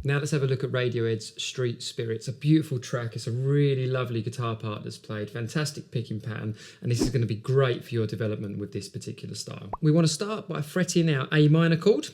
Now let's have a look at Radiohead's Street Spirit. It's a beautiful track. It's a really lovely guitar part that's played, fantastic picking pattern, and this is going to be great for your development with this particular style. We want to start by fretting our A minor chord.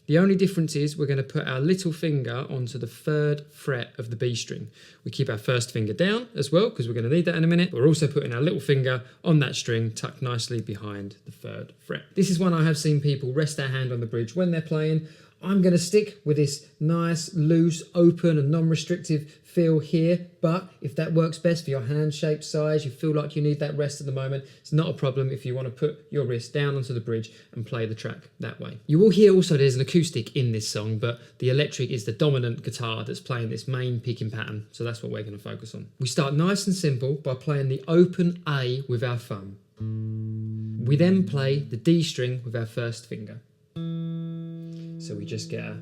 The only difference is we're going to put our little finger onto the 3rd fret of the B string. We keep our first finger down as well because we're going to need that in a minute. We're also putting our little finger on that string tucked nicely behind the 3rd fret. This is one I have seen people rest their hand on the bridge when they're playing. I'm going to stick with this nice, loose, open and non-restrictive feel here, but if that works best for your hand shape size, you feel like you need that rest at the moment, it's not a problem if you want to put your wrist down onto the bridge and play the track that way. You will hear also there's an acoustic in this song, but the electric is the dominant guitar that's playing this main picking pattern, so that's what we're going to focus on. We start nice and simple by playing the open A with our thumb. We then play the D string with our first finger. So we just get a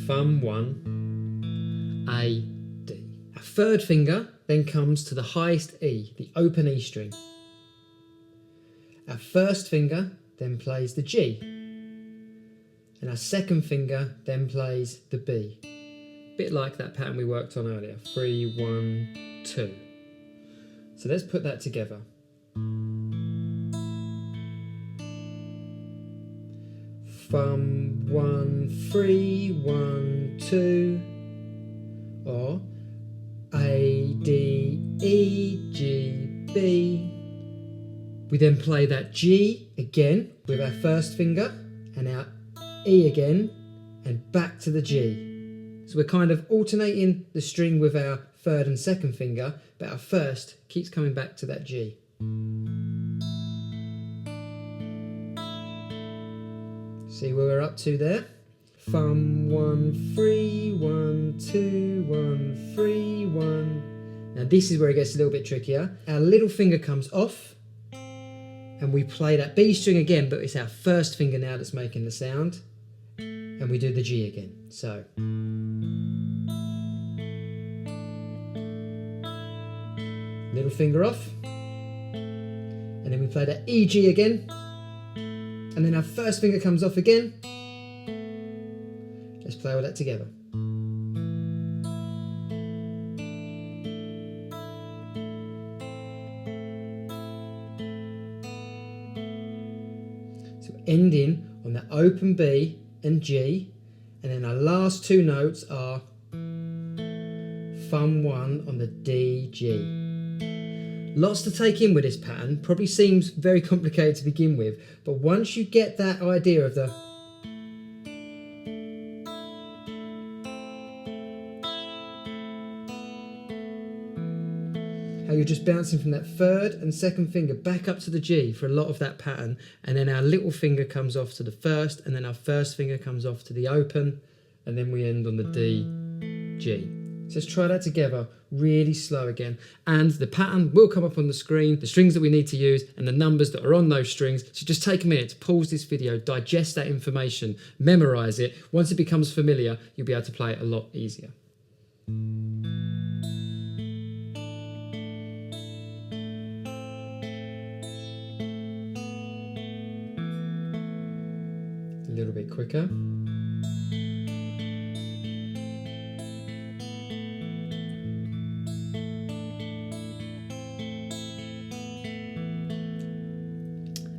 thumb 1, A, D. Our 3rd finger then comes to the highest E, the open E string. Our 1st finger then plays the G. And our 2nd finger then plays the B. Bit like that pattern we worked on earlier, 3, 1, 2. So let's put that together. Thumb 1, 3, 1, 2, or A, D, E, G, B. We then play that G again with our 1st finger and our E again and back to the G. So we're kind of alternating the string with our 3rd and 2nd finger, but our 1st keeps coming back to that G. See where we're up to there? Thumb 1, 3, 1, 2, 1, 3, 1. Now this is where it gets a little bit trickier. Our little finger comes off and we play that B string again, but it's our 1st finger now that's making the sound. And we do the G again. So. Little finger off. And then we play that E, G again. And then our 1st finger comes off again. Let's play all that together. So ending on the open B and G, and then our last 2 notes are thumb 1 on the D, G. Lots to take in with this pattern, probably seems very complicated to begin with, but once you get that idea of the how you're just bouncing from that 3rd and 2nd finger back up to the G for a lot of that pattern, and then our little finger comes off to the 1st, and then our 1st finger comes off to the open, and then we end on the D, G. So let's try that together really slow again, and the pattern will come up on the screen, the strings that we need to use and the numbers that are on those strings. So just take a minute to pause this video, digest that information, memorize it. Once it becomes familiar, you'll be able to play it a lot easier. A little bit quicker.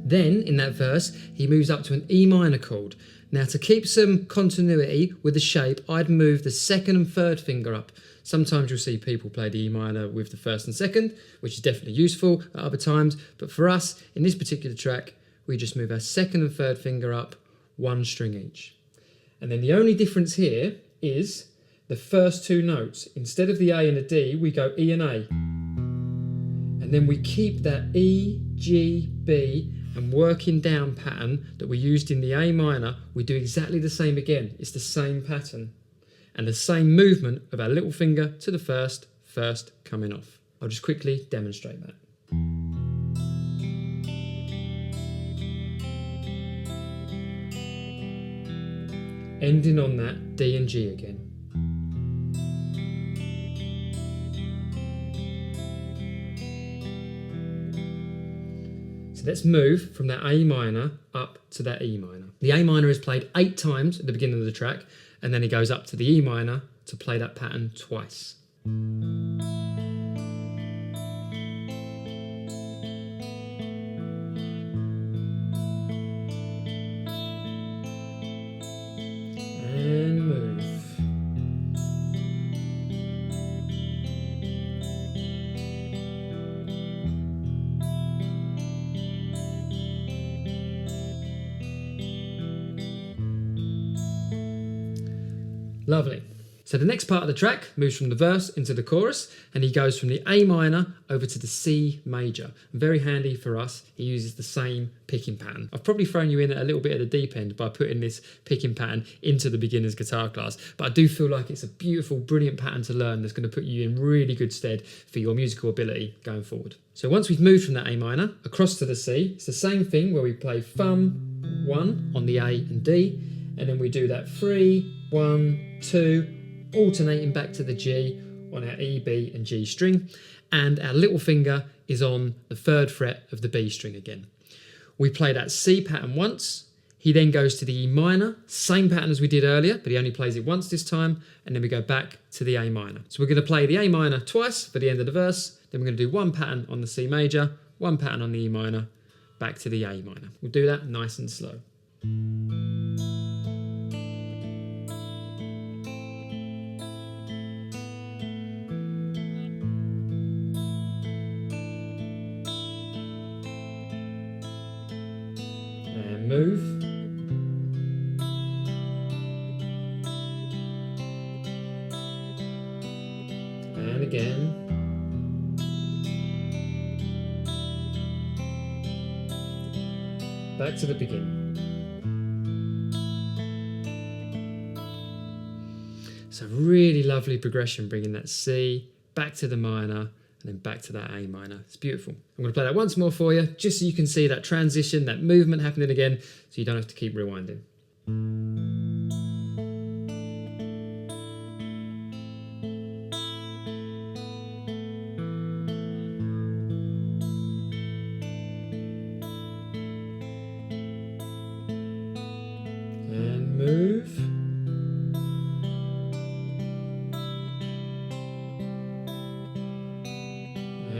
Then, in that verse, he moves up to an E minor chord. Now, to keep some continuity with the shape, I'd move the 2nd and 3rd finger up. Sometimes you'll see people play the E minor with the 1st and 2nd, which is definitely useful at other times. But for us, in this particular track, we just move our 2nd and 3rd finger up, 1 string each. And then the only difference here is the first 2 notes. Instead of the A and the D, we go E and A. And then we keep that E, G, B, and working down pattern that we used in the A minor, we do exactly the same again. It's the same pattern and the same movement of our little finger to the 1st coming off. I'll just quickly demonstrate that. Ending on that D and G again. So let's move from that A minor up to that E minor. The A minor is played 8 times at the beginning of the track, and then he goes up to the E minor to play that pattern twice. And move. Lovely. So the next part of the track moves from the verse into the chorus, and he goes from the A minor over to the C major. Very handy for us, he uses the same picking pattern. I've probably thrown you in a little bit at the deep end by putting this picking pattern into the beginner's guitar class, but I do feel like it's a beautiful, brilliant pattern to learn that's going to put you in really good stead for your musical ability going forward. So once we've moved from that A minor across to the C, it's the same thing where we play thumb 1 on the A and D, and then we do that 3, 1, 2, alternating back to the G on our E, B and G string, and our little finger is on the 3rd fret of the B string again. We play that C pattern once, he then goes to the E minor, same pattern as we did earlier, but he only plays it once this time, and then we go back to the A minor. So we're going to play the A minor twice for the end of the verse, then we're going to do one pattern on the C major, one pattern on the E minor, back to the A minor. We'll do that nice and slow. Move. And again. Back to the beginning. So really lovely progression, bringing that C back to the minor, and then back to that A minor. It's beautiful. I'm going to play that once more for you, just so you can see that transition, that movement happening again, so you don't have to keep rewinding. And move.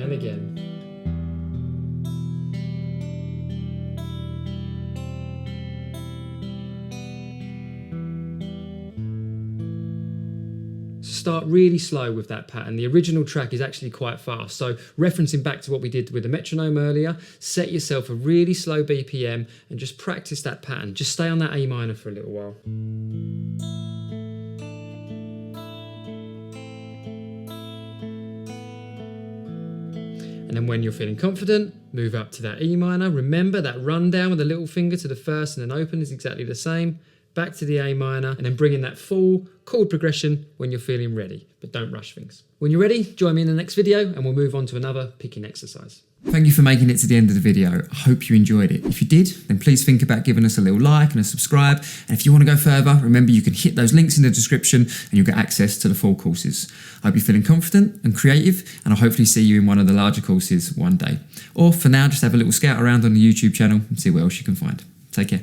And again. Start really slow with that pattern. The original track is actually quite fast, so referencing back to what we did with the metronome earlier, set yourself a really slow BPM and just practice that pattern. Just stay on that A minor for a little while. And then when you're feeling confident, move up to that E minor. Remember that run down with the little finger to the first and then open is exactly the same. Back to the A minor, and then bring in that full chord progression when you're feeling ready, but don't rush things. When you're ready, join me in the next video and we'll move on to another picking exercise. Thank you for making it to the end of the video. I hope you enjoyed it. If you did, then please think about giving us a little like and a subscribe. And if you want to go further, remember you can hit those links in the description and you'll get access to the full courses. I hope you're feeling confident and creative, and I'll hopefully see you in one of the larger courses one day. Or for now, just have a little scout around on the YouTube channel and see what else you can find. Take care.